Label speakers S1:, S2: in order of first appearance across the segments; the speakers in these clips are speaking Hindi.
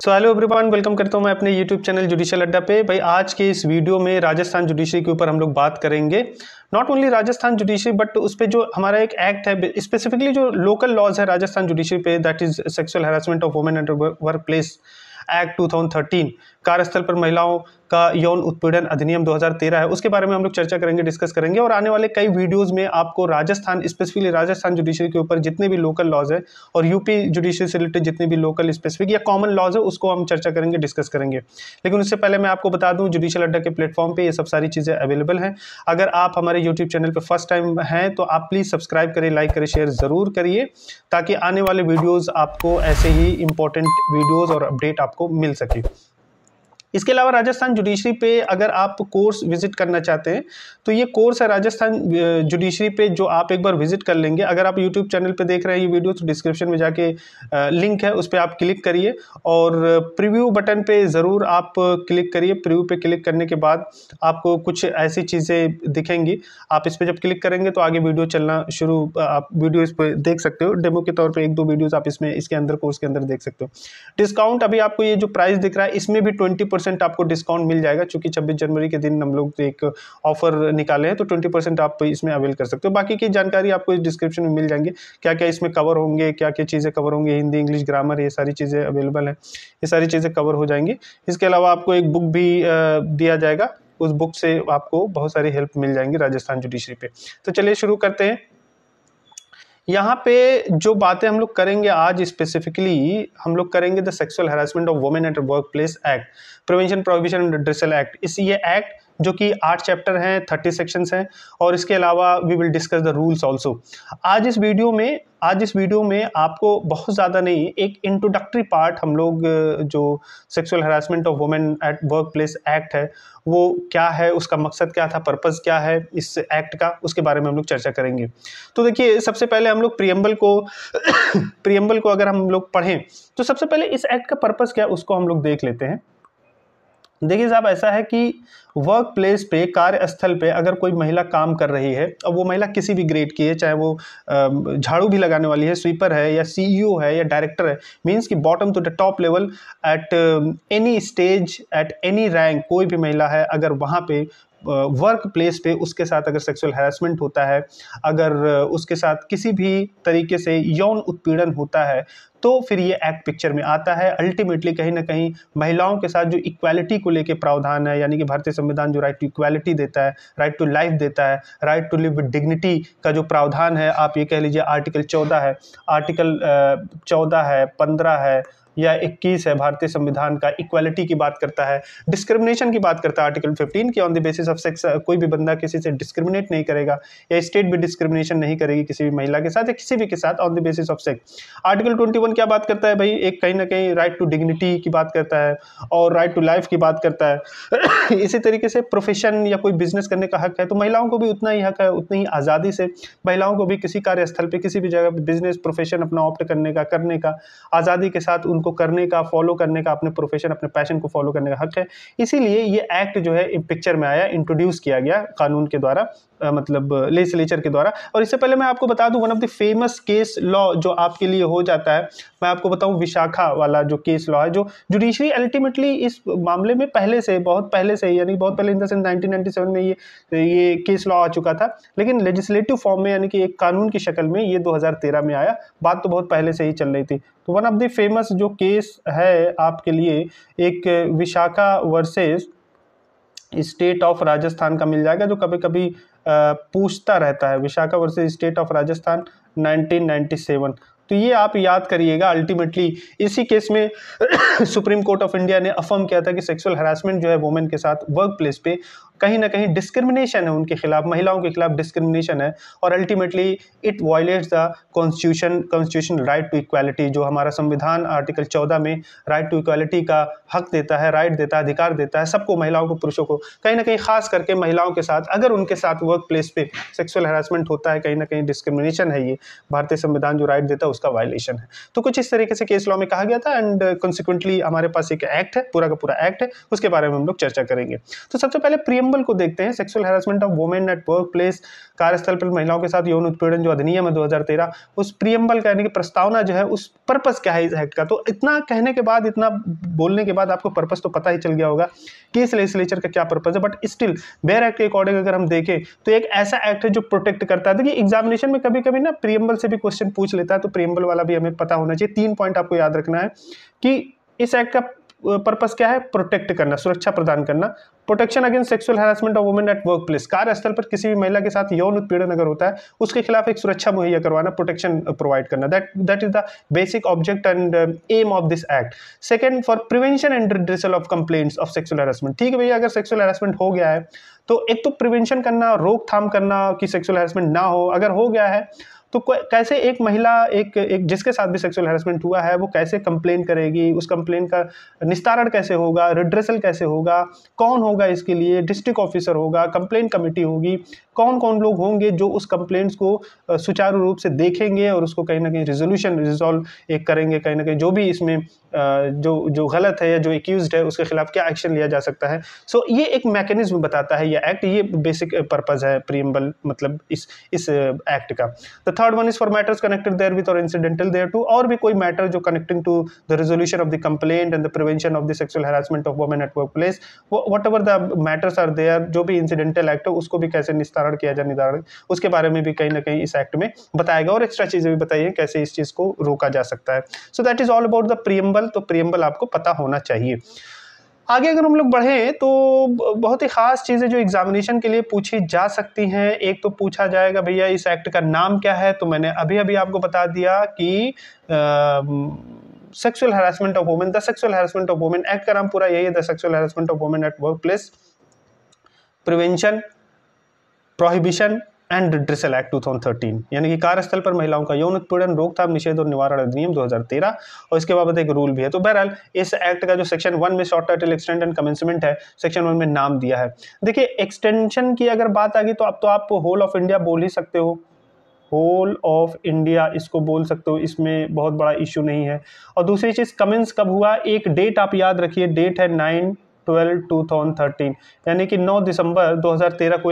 S1: सो हेलो एवरीवन, वेलकम करता हूं मैं अपने यूट्यूब चैनल जुडिशियल अड्डा पे। भाई आज के इस वीडियो में राजस्थान जुडिशरी के ऊपर हम लोग बात करेंगे। Not only Rajasthan judiciary but उस पर जो हमारा एक एक्ट है, स्पेसिफिकली जो लोकल लॉज है राजस्थान जुडिशरी पे, that is sexual harassment of women at work place act 2013, कार्यस्थल पर महिलाओं का यौन उत्पीड़न अधिनियम 2013 है, उसके बारे में हम लोग चर्चा करेंगे, डिस्कस करेंगे। और आने वाले कई वीडियोस में आपको राजस्थान, स्पेसिफिकली राजस्थान जुडिशरी के ऊपर जितने भी लोकल लॉज है और यूपी जुडिशरी से रिलेटेड जितने भी लोकल स्पेसिफिक या कॉमन लॉज है उसको हम चर्चा करेंगे, डिस्कस करेंगे। लेकिन उससे पहले मैं आपको बता दूं, जुडिशियल अड्डा के प्लेटफॉर्म पे ये सब सारी चीज़ें अवेलेबल हैं। अगर आप हमारे यूट्यूब चैनल पर फर्स्ट टाइम हैं तो आप प्लीज़ सब्सक्राइब करें, लाइक करें, शेयर ज़रूर करिए, ताकि आने वाले वीडियोज़ आपको ऐसे ही इंपॉर्टेंट वीडियोज़ और अपडेट आपको मिल सके। इसके अलावा राजस्थान जुडिशरी पे अगर आप कोर्स विजिट करना चाहते हैं तो ये कोर्स है राजस्थान जुडिशरी पे, जो आप एक बार विजिट कर लेंगे। अगर आप यूट्यूब चैनल पे देख रहे हैं ये वीडियो तो डिस्क्रिप्शन में जाके लिंक है, उस पर आप क्लिक करिए और प्रीव्यू बटन पे ज़रूर आप क्लिक करिए। प्रीव्यू पे क्लिक करने के बाद आपको कुछ ऐसी चीज़ें दिखेंगी। आप इस पर जब क्लिक करेंगे तो आगे वीडियो चलना शुरू, आप वीडियो इस पर देख सकते हो। डेमो के तौर पर 1-2 वीडियोज़ आप इसके अंदर कोर्स के अंदर देख सकते हो। डिस्काउंट अभी आपको ये जो प्राइस दिख रहा है इसमें भी 20% आपको डिस्काउंट मिल जाएगा, क्योंकि 26 जनवरी के दिन हम लोग एक ऑफर निकाले हैं, तो 20% आप इसमें अवेल कर सकते हो। बाकी की जानकारी आपको इस डिस्क्रिप्शन में मिल जाएंगे, क्या क्या इसमें कवर होंगे, क्या क्या चीज़ें कवर होंगी, हिंदी, इंग्लिश, ग्रामर, ये सारी चीज़ें अवेलेबल हैं, ये सारी चीज़ें कवर हो जाएंगी। इसके अलावा आपको एक बुक भी दिया जाएगा, उस बुक से आपको बहुत सारी हेल्प मिल जाएंगी राजस्थान जुडिशरी पे। तो चलिए शुरू करते हैं। यहाँ पे जो बातें हम लोग करेंगे आज, स्पेसिफिकली हम लोग करेंगे the sexual harassment of women at work place act, prevention, prohibition and redressal act. ये एक्ट जो कि 8 चैप्टर हैं, 30 सेक्शंस हैं, और इसके अलावा we will discuss the rules also. आज इस वीडियो में आपको बहुत ज़्यादा नहीं, एक इंट्रोडक्टरी पार्ट हम लोग जो sexual harassment of women at work place act है वो क्या है, उसका मकसद क्या था, पर्पस क्या है इस एक्ट का, उसके बारे में हम लोग चर्चा करेंगे। तो देखिए, सबसे पहले हम लोग प्रियम्बल को अगर हम लोग पढ़ें तो सबसे पहले इस एक्ट का पर्पस क्या है उसको हम लोग देख लेते हैं। देखिए साहब, ऐसा है कि वर्क प्लेस पे, कार्यस्थल पे अगर कोई महिला काम कर रही है, अब वो महिला किसी भी ग्रेड की है, चाहे वो झाड़ू भी लगाने वाली है, स्वीपर है, या सीईओ है, या डायरेक्टर है, मींस कि bottom to the top level at any stage, at any rank, कोई भी महिला है अगर वहाँ पे वर्क प्लेस पे उसके साथ अगर सेक्सुअल हैरेसमेंट होता है, अगर उसके साथ किसी भी तरीके से यौन उत्पीड़न होता है, तो फिर ये एक्ट पिक्चर में आता है। अल्टीमेटली कहीं ना कहीं महिलाओं के साथ जो इक्वालिटी को लेके प्रावधान है, यानी कि भारतीय संविधान जो राइट टू इक्वालिटी देता है, राइट टू लाइफ देता है, right to live with dignity का जो प्रावधान है, आप ये कह लीजिए आर्टिकल 14 है, आर्टिकल 14 है, 15 है या 21 है भारतीय संविधान का, इक्वालिटी की बात करता है, डिस्क्रिमिनेशन की बात करता है आर्टिकल 15 की, on the basis of sex कोई भी बंदा किसी से डिस्क्रिमिनेट नहीं करेगा, या स्टेट भी डिस्क्रिमिनेशन नहीं करेगी किसी भी महिला के साथ या किसी भी के साथ on the basis of sex. Article 21 क्या बात करता है भाई, एक कहीं ना कहीं राइट टू डिग्निटी की बात करता है और राइट टू लाइफ की बात करता है। इसी तरीके से प्रोफेशन या कोई बिजनेस करने का हक है, तो महिलाओं को भी उतना ही हक है, उतनी ही आज़ादी से महिलाओं को भी किसी कार्यस्थल पे, किसी भी जगह बिजनेस प्रोफेशन अपना ऑप्ट करने का आज़ादी के साथ उनको करने का, फॉलो करने का, अपने प्रोफेशन, अपने पैशन को फॉलो करने का हक है। इसीलिए ये एक्ट जो है पिक्चर में आया, इंट्रोड्यूस किया गया कानून के द्वारा, मतलब लेजिस्लेचर के द्वारा। और इससे पहले मैं आपको बता दूं, one of the famous case law जो आपके लिए हो जाता है, मैं आपको बताऊं विशाखा वाला जो केस लॉ है, जो जुडिशरी अल्टीमेटली इस मामले में पहले से, बहुत पहले से, यानी बहुत पहले इन द सेंस 1997 में ये केस लॉ आ चुका था, लेकिन लेजिस्लेटिव फॉर्म में, यानी कि एक कानून की शक्ल में ये 2013 में आया। बात तो बहुत पहले से ही चल रही थी। तो वन ऑफ द फेमस जो केस है आपके लिए, एक Vishakha versus state of Rajasthan का मिल जाएगा, जो कभी कभी पूछता रहता है, Vishakha versus state of Rajasthan 1997। तो ये आप याद करिएगा। अल्टीमेटली इसी केस में सुप्रीम कोर्ट ऑफ इंडिया ने अफर्म किया था कि सेक्सुअल हरासमेंट जो है वुमेन के साथ वर्क प्लेस पे कहीं ना कहीं डिस्क्रिमिनेशन है, उनके खिलाफ, महिलाओं के खिलाफ डिस्क्रिमिनेशन है, और ultimately it violates the constitution right to equality, जो हमारा संविधान आर्टिकल 14 में राइट टू इक्वालिटी का हक देता है, राइट देता है, अधिकार देता है सबको, महिलाओं को, पुरुषों को, कहीं ना कहीं खास करके महिलाओं के साथ अगर उनके साथ वर्क प्लेस पे सेक्सुअल हरासमेंट होता है, कहीं ना कहीं डिस्क्रिमिनेशन है, ये भारतीय संविधान जो राइट देता है उसका वायलेशन है। तो कुछ इस तरीके से केस लॉ में कहा गया था, एंड कॉन्सिक्वेंटली हमारे पास एक एक्ट है, पूरा का पूरा एक्ट है, उसके बारे में हम लोग चर्चा करेंगे। तो सबसे पहले प्रियम्बल प्रियम्बल को देखते हैं, sexual harassment of women at work place, कार्यस्थल पर महिलाओं के साथ यौन उत्पीड़न जो अधिनियम है 2013, उस प्रियम्बल का यानी कि प्रस्तावना जो है उस पर्पस क्या है इस एक्ट का। तो इतना कहने के बाद, इतना बोलने के बाद आपको पर्पस तो पता ही चल गया होगा कि इस लेजिस्लेचर का क्या पर्पस है। बट स्टिल बेयर एक्ट के अकॉर्डिंग अगर हम देखें तो एक ऐसा एक्ट है जो प्रोटेक्ट करता है। देखिए एग्जामिनेशन में कभी कभी ना प्रियम्बल से भी क्वेश्चन पूछ लेता है, तो प्रियम्बल वाला भी हमें पता होना चाहिए। 3 पॉइंट आपको याद रखना है कि इस एक्ट का पर्पस क्या है, प्रोटेक्ट करना, सुरक्षा प्रदान करना। Protection against sexual harassment of women at work place, कार्यस्थल पर किसी भी महिला के साथ यौन उत्पीड़न अगर होता है उसके खिलाफ एक सुरक्षा मुहैया करवाना, प्रोटेक्शन प्रोवाइड करना। That is the basic object and aim of this act. Second, for prevention and redressal of complaints of sexual harassment. ठीक है भैया, अगर सेक्सुअल हैरेसमेंट हो गया है तो एक तो प्रिवेंशन करना, रोकथाम करना कि सेक्सुअल हैरेसमेंट ना हो। अगर हो गया है तो कैसे एक महिला एक जिसके साथ भी सेक्सुअल हैरेसमेंट हुआ है वो कैसे कंप्लेन करेगी, उस कंप्लेन का निस्तारण कैसे होगा, रिड्रेसल कैसे होगा, कौन होगा इसके लिए, डिस्ट्रिक्ट ऑफिसर होगा, कंप्लेन कमेटी होगी, कौन कौन लोग होंगे जो उस कंप्लेंट्स को सुचारू रूप से देखेंगे और उसको कहीं ना कहीं रिजॉल्व एक करेंगे, कहीं ना कहीं जो भी इसमें जो गलत है या जो एक्यूज्ड है उसके खिलाफ क्या एक्शन लिया जा सकता है। सो ये एक मैकेनिज्म बताता है ये एक्ट, ये बेसिक पर्पस है प्रीएम्बल मतलब इस एक्ट का। The third one is for matters connected therewith और इंसिडेंटल देयर टू, और भी कोई मैटर जो connecting to the resolution of the complaint and the prevention of the sexual harassment of women at workplace, whatever the matters are there, जो भी इंसिडेंटल एक्ट है उसको भी कैसे निस्तारण किया जाए, निदारण, उसके बारे में भी कहीं ना कहीं इस एक्ट में बताया गया और एक्स्ट्रा चीजें भी बताई हैं कैसे इस चीज को रोका जा सकता है। So that is all about the preamble. तो प्रीएम्बल आपको पता होना चाहिए। आगे अगर हम लोग बढ़े तो बहुत ही खास चीजें जो एग्जामिनेशन के लिए पूछी जा सकती हैं। एक तो पूछा जाएगा भैया इस एक्ट का नाम क्या है, तो मैंने अभी अभी आपको बता दिया कि sexual harassment of women, the sexual harassment of women act का नाम पूरा यही है, the sexual harassment of women at work place, prevention, prohibition and redressal act 2013, यानी कि कार्यस्थल पर महिलाओं का यौन उत्पीड़न, रोकथाम, निषेध और निवारण अधिनियम 2013, और इसके बाबत एक रूल भी है। तो बहरहाल इस एक्ट का जो सेक्शन 1 में short title extend and commencement है, सेक्शन 1 में नाम दिया है। देखिए एक्सटेंशन की अगर बात आ गई तो अब तो आप होल ऑफ इंडिया बोल ही सकते हो, होल ऑफ इंडिया इसको बोल सकते हो, इसमें बहुत बड़ा इश्यू नहीं है। और दूसरी चीज कमेंस कब हुआ, एक डेट आप याद रखिए, डेट है 9/12/2013, यानी कि 9 दिसंबर 2013 को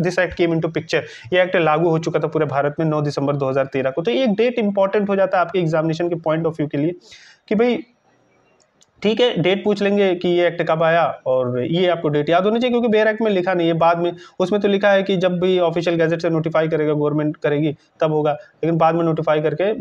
S1: this act came into picture, ये एक्ट लागू हो चुका था पूरे भारत में 9 दिसंबर 2013 को। तो ये एक डेट इंपॉर्टेंट हो जाता है आपके एग्जामिनेशन के पॉइंट ऑफ व्यू के लिए कि भाई ठीक है, डेट पूछ लेंगे कि ये एक्ट कब आया, और ये आपको डेट याद होनी चाहिए क्योंकि बेयर एक्ट में लिखा नहीं है, बाद में उसमें तो लिखा है कि जब भी ऑफिशियल गैजेट से नोटिफाई करेगा गवर्नमेंट करेगी तब होगा, लेकिन बाद में नोटिफाई करके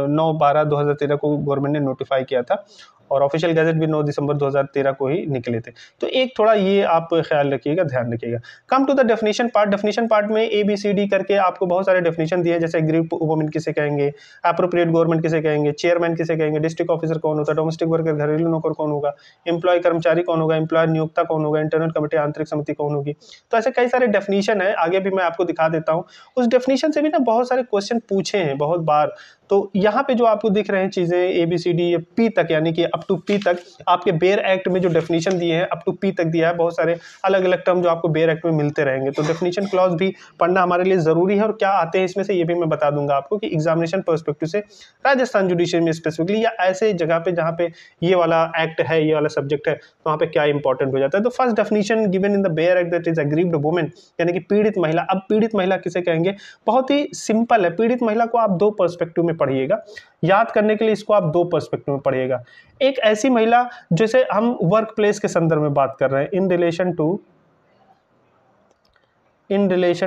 S1: 9/12/2013 को गवर्नमेंट ने नोटिफाई किया था और ऑफिशियल गैजेट भी 9 दिसंबर 2013 को ही निकले थे। तो एक थोड़ा ये आप ख्याल रखिएगा, ध्यान रखिएगा। Come to the definition part, definition part में ABCD करके आपको बहुत सारे डेफिनेशन दिए हैं, जैसे ग्रीव वुमेन किसे कहेंगे, अप्रोप्रिएट गवर्नमेंट किसे कहेंगे, चेयरमैन किसे कहेंगे, डिस्ट्रिक्ट ऑफिसर कौन होता है, डोमेस्टिक वर्कर घरेलू नौकर कौन होगा, एम्प्लॉय कर्मचारी कौन होगा, एम्प्लॉयर नियोक्ता कौन होगा, इंटरनल कमेटी आंतरिक समिति कौन होगी। तो ऐसे कई सारे डेफिनेशन है, आगे भी मैं आपको दिखा देता हूँ। उस डेफिनेशन से भी ना बहुत सारे क्वेश्चन पूछे हैं बहुत बार। तो यहाँ पे जो आपको दिख रहे हैं चीजें ABCD P तक, यानी कि अप टू P तक आपके बेयर एक्ट में जो डेफिनेशन दिए हैं अप टू P तक दिया है, बहुत सारे अलग अलग टर्म जो आपको बेयर एक्ट में मिलते रहेंगे। तो डेफिनेशन क्लॉज भी पढ़ना हमारे लिए जरूरी है, और क्या आते हैं इसमें से ये भी मैं बता दूंगा आपको कि एग्जामिनेशन पर्सपेक्टिव से राजस्थान जुडिशरी में स्पेसिफिकली या ऐसे जगह पे जहाँ पे ये वाला एक्ट है, ये वाला सब्जेक्ट है, तो वहाँ पे क्या इंपॉर्टेंट हो जाता है। तो first definition given in the bare act that is aggrieved women, यानी कि पीड़ित महिला। अब पीड़ित महिला किसे कहेंगे, बहुत ही सिंपल है। पीड़ित महिला को आप 2 पर्सपेक्टिव में पढ़िएगा, याद करने के लिए इसको आप 2 पर्सपेक्टिव में पढ़िएगा। एक ऐसी महिला जैसे हम वर्क प्लेस के संदर्भ में बात कर रहे हैं, in relation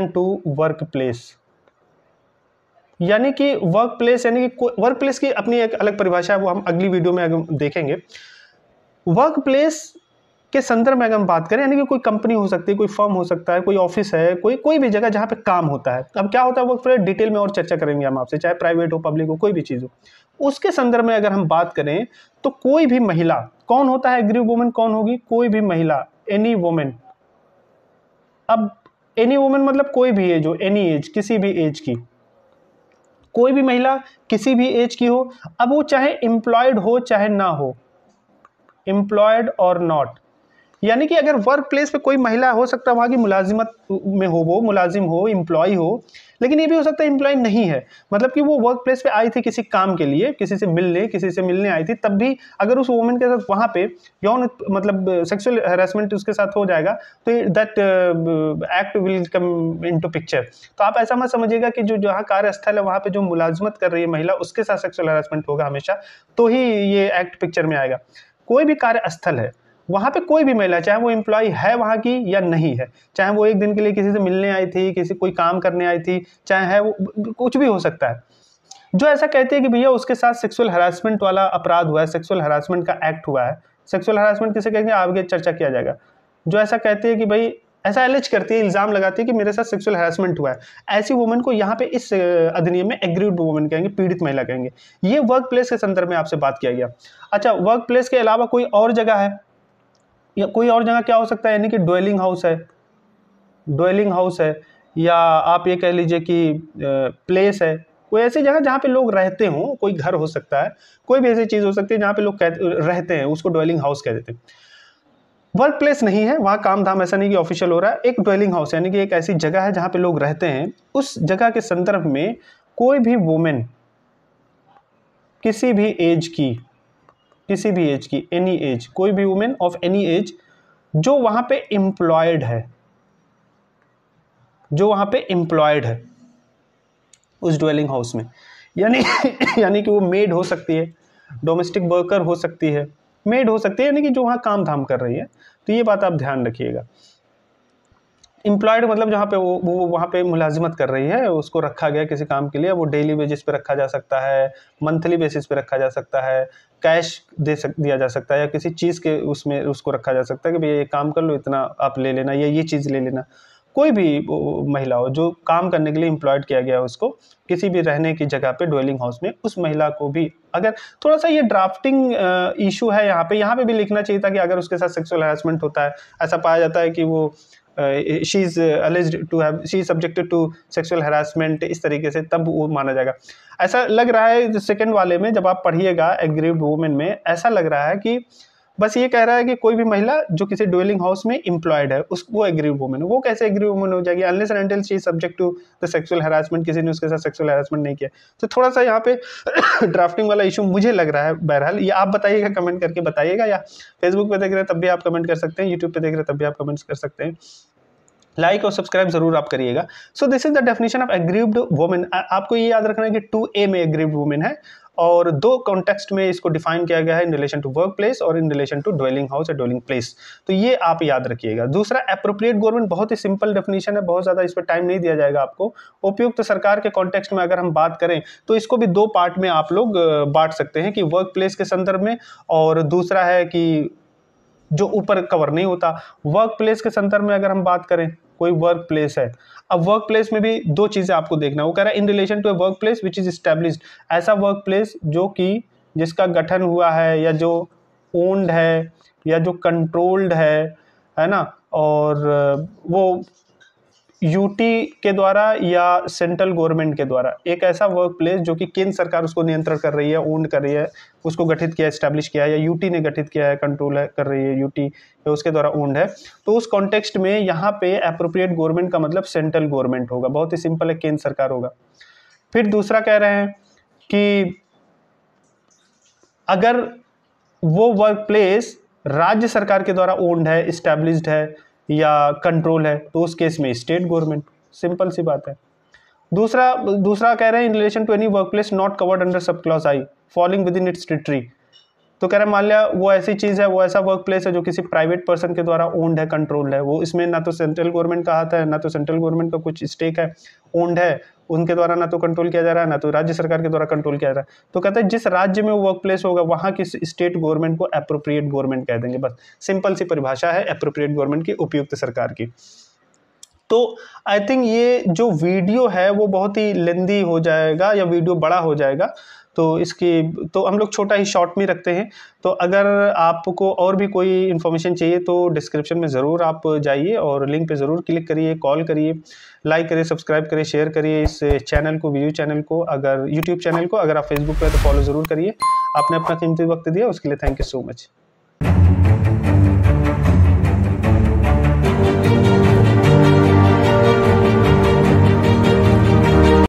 S1: to work place, यानी कि वर्क प्लेस, यानी कि वर्क प्लेस की अपनी एक अलग परिभाषा है, वो हम अगली वीडियो में देखेंगे। वर्क प्लेस के संदर्भ में अगर हम बात करें, यानी कि कोई कंपनी हो सकती है, कोई फर्म हो सकता है, कोई ऑफिस है, कोई भी जगह जहाँ पे काम होता है। अब क्या होता है वर्क प्लेस, डिटेल में और चर्चा करेंगे हम आपसे, चाहे प्राइवेट हो, पब्लिक हो, कोई भी चीज हो। उसके संदर्भ में अगर हम बात करें तो कोई भी महिला कौन होता है, एग्रीव वुमेन कौन होगी, कोई भी महिला, एनी वुमेन। अब एनी वुमेन मतलब कोई भी एज हो, एनी एज, किसी भी एज की, कोई भी महिला किसी भी एज की हो। अब वो चाहे एम्प्लॉयड हो चाहे ना हो, एम्प्लॉयड और नॉट, यानी कि अगर वर्क प्लेस पे कोई महिला हो सकता है वहाँ की मुलाजिमत में हो, वो मुलाजिम हो, एम्प्लॉय हो, लेकिन ये भी हो सकता है एम्प्लॉय नहीं है, मतलब कि वो वर्क प्लेस पे आई थी किसी काम के लिए, किसी से मिलने आई थी, तब भी अगर उस वुमेन के साथ वहाँ पे यौन मतलब सेक्सुअल हैरेसमेंट उसके साथ हो जाएगा तो that act will come into picture. तो आप ऐसा मत समझिएगा कि जो जहाँ कार्यस्थल है वहाँ पे जो मुलाजमत कर रही है महिला उसके साथ सेक्सुअल हैरेसमेंट होगा हमेशा तो ही ये एक्ट पिक्चर में आएगा। कोई भी कार्यस्थल है वहाँ पे कोई भी महिला, चाहे वो एम्प्लॉय है वहाँ की या नहीं है, चाहे वो एक दिन के लिए किसी से मिलने आई थी, किसी कोई काम करने आई थी, चाहे है वो कुछ भी हो सकता है, जो ऐसा कहती है कि भैया उसके साथ सेक्सुअल हरासमेंट वाला अपराध हुआ है, सेक्सुअल हरासमेंट का एक्ट हुआ है। सेक्सुअल हरासमेंट किसे कहेंगे आगे चर्चा किया जाएगा। जो ऐसा कहती है कि भाई ऐसा एलिज करती है, इल्जाम लगाती है कि मेरे साथ सेक्सुअल हरासमेंट हुआ है, ऐसी वुमेन को यहाँ पे इस अधिनियम में एग्रीव्ड वुमेन कहेंगे, पीड़ित महिला कहेंगे। ये वर्क प्लेस के संदर्भ में आपसे बात किया गया। अच्छा, वर्क प्लेस के अलावा कोई और जगह है, या कोई और जगह क्या हो सकता है, यानी कि ड्वेलिंग हाउस है, या आप ये कह लीजिए कि प्लेस है, कोई ऐसी जगह जहाँ पे लोग रहते हों, कोई घर हो सकता है, कोई भी ऐसी चीज़ हो सकती है जहाँ पे लोग रहते हैं, उसको ड्वेलिंग हाउस कह देते हैं। वर्क प्लेस नहीं है, वहाँ काम धाम ऐसा नहीं कि ऑफिशियल हो रहा है, एक ड्वेलिंग हाउस यानी कि एक ऐसी जगह है जहाँ पे लोग रहते हैं। उस जगह के संदर्भ में कोई भी वुमेन किसी भी एज की एनी एज, कोई भी वुमेन ऑफ एनी एज जो वहाँ पे एम्प्लॉयड है उस ड्वेलिंग हाउस में, यानी कि वो मेड हो सकती है, डोमेस्टिक वर्कर हो सकती है, मेड हो सकती है, यानी कि जो वहाँ काम धाम कर रही है। तो ये बात आप ध्यान रखिएगा। एम्प्लॉयड मतलब जहाँ पे वो वहाँ पे मुलाजिमत कर रही है, उसको रखा गया किसी काम के लिए, वो डेली बेसिस पे रखा जा सकता है, मंथली बेसिस पे रखा जा सकता है, कैश दिया जा सकता है, या किसी चीज़ के उसमें उसको रखा जा सकता है कि भैया ये काम कर लो, इतना आप ले लेना, या ये चीज़ ले लेना। कोई भी महिला हो जो काम करने के लिए एम्प्लॉयड किया गया है उसको किसी भी रहने की जगह पे ड्वेलिंग हाउस में, उस महिला को भी, अगर थोड़ा सा ये ड्राफ्टिंग इशू है यहाँ पे भी लिखना चाहिए था कि अगर उसके साथ सेक्सुअल हैरेसमेंट होता है, ऐसा पाया जाता है कि वो she is subjected to sexual harassment, इस तरीके से, तब वो माना जाएगा। ऐसा लग रहा है सेकंड वाले में जब आप पढ़िएगा एग्रीव्ड वुमेन में, ऐसा लग रहा है कि बस ये कह रहा है कि कोई भी महिला जो किसी ड्वेलिंग हाउस में एम्प्लॉयड है वो एग्रीव्ड वुमेन है। वो कैसे एग्रीव्ड वुमेन हो जाएगी, unless and until she is subject to the sexual harassment, किसी ने उसके साथ सेक्सुअल हैरेसमेंट नहीं किया। तो थोड़ा सा यहाँ पे ड्राफ्टिंग वाला इशू मुझे लग रहा है। बहरहाल ये आप बताइएगा, कमेंट करके बताइएगा, या फेसबुक पे देख रहे हैं तब भी आप कमेंट कर सकते हैं, यूट्यूब पे देख रहे हैं तब भी आप कमेंट्स कर सकते हैं। लाइक और सब्सक्राइब जरूर आप करिएगा। So this is the definition of aggrieved women. आपको ये याद रखना है कि 2A में एग्रीव्ड वुमेन है, और दो कॉन्टेक्स्ट में इसको डिफाइन किया गया है, in relation to work place और in relation to dwelling house या ड्वेलिंग प्लेस। तो ये आप याद रखिएगा। दूसरा, एप्रोप्रिएट गवर्नमेंट, बहुत ही सिंपल डेफिनेशन है, बहुत ज़्यादा इस पर टाइम नहीं दिया जाएगा आपको। उपयुक्त सरकार के कॉन्टेक्स्ट में अगर हम बात करें तो इसको भी दो पार्ट में आप लोग बांट सकते हैं, कि वर्क प्लेस के संदर्भ में, और दूसरा है कि जो ऊपर कवर नहीं होता, वर्क प्लेस के संदर्भ में अगर हम बात करें, कोई वर्क प्लेस है, अब वर्क प्लेस में भी दो चीजें आपको देखना है। वो कह रहा है in relation to a workplace which is established, ऐसा वर्क प्लेस जो कि जिसका गठन हुआ है, या जो ओन्ड है, या जो कंट्रोल्ड है ना, और वो यूटी के द्वारा या सेंट्रल गवर्नमेंट के द्वारा, एक ऐसा वर्क प्लेस जो कि केंद्र सरकार उसको नियंत्रण कर रही है, ओन कर रही है, उसको गठित किया, एस्टैब्लिश किया है, या यूटी ने गठित किया है, कंट्रोल है कर रही है यूटी, या उसके द्वारा ओन्ड है। तो उस कॉन्टेक्स्ट में यहाँ पे एप्रोप्रिएट गवर्नमेंट का मतलब सेंट्रल गवर्नमेंट होगा, बहुत ही सिंपल है, केंद्र सरकार होगा। फिर दूसरा कह रहे हैं कि अगर वो वर्क प्लेस राज्य सरकार के द्वारा ओन्ड है, एस्टैब्लिश्ड है, या कंट्रोल है, तो उस केस में स्टेट गवर्नमेंट, सिंपल सी बात है। दूसरा कह रहे हैं in relation to any workplace not covered under sub clause I falling within its territory. तो कह रहे हैं मान लिया वो ऐसी चीज़ है, वो ऐसा वर्क प्लेस है जो किसी प्राइवेट पर्सन के द्वारा ओन्ड है, कंट्रोल्ड है, वो इसमें ना तो सेंट्रल गवर्नमेंट का हाथ है, ना तो सेंट्रल गवर्नमेंट का कुछ स्टेक है, ओन्ड है, उनके द्वारा ना तो कंट्रोल किया जा रहा है, ना तो राज्य सरकार के द्वारा कंट्रोल किया जा रहा है। तो कहते हैं जिस राज्य में वो वर्क प्लेस होगा वहाँ की स्टेट गवर्नमेंट को एप्रोप्रिएट गवर्नमेंट कह देंगे। बस सिंपल सी परिभाषा है एप्रोप्रिएट गवर्नमेंट की, उपयुक्त सरकार की। तो आई थिंक ये जो वीडियो है वो बहुत ही लेंदी हो जाएगा, या वीडियो बड़ा हो जाएगा, तो इसकी तो हम लोग छोटा ही शॉर्ट में रखते हैं। तो अगर आपको और भी कोई इन्फॉर्मेशन चाहिए तो डिस्क्रिप्शन में ज़रूर आप जाइए और लिंक पे ज़रूर क्लिक करिए, कॉल करिए, लाइक करिए, सब्सक्राइब करिए, शेयर करिए इस चैनल को, वीडियो चैनल को, अगर यूट्यूब चैनल को, अगर आप फेसबुक पे तो फॉलो ज़रूर करिए। आपने अपना कीमती वक्त दिया उसके लिए थैंक यू सो मच।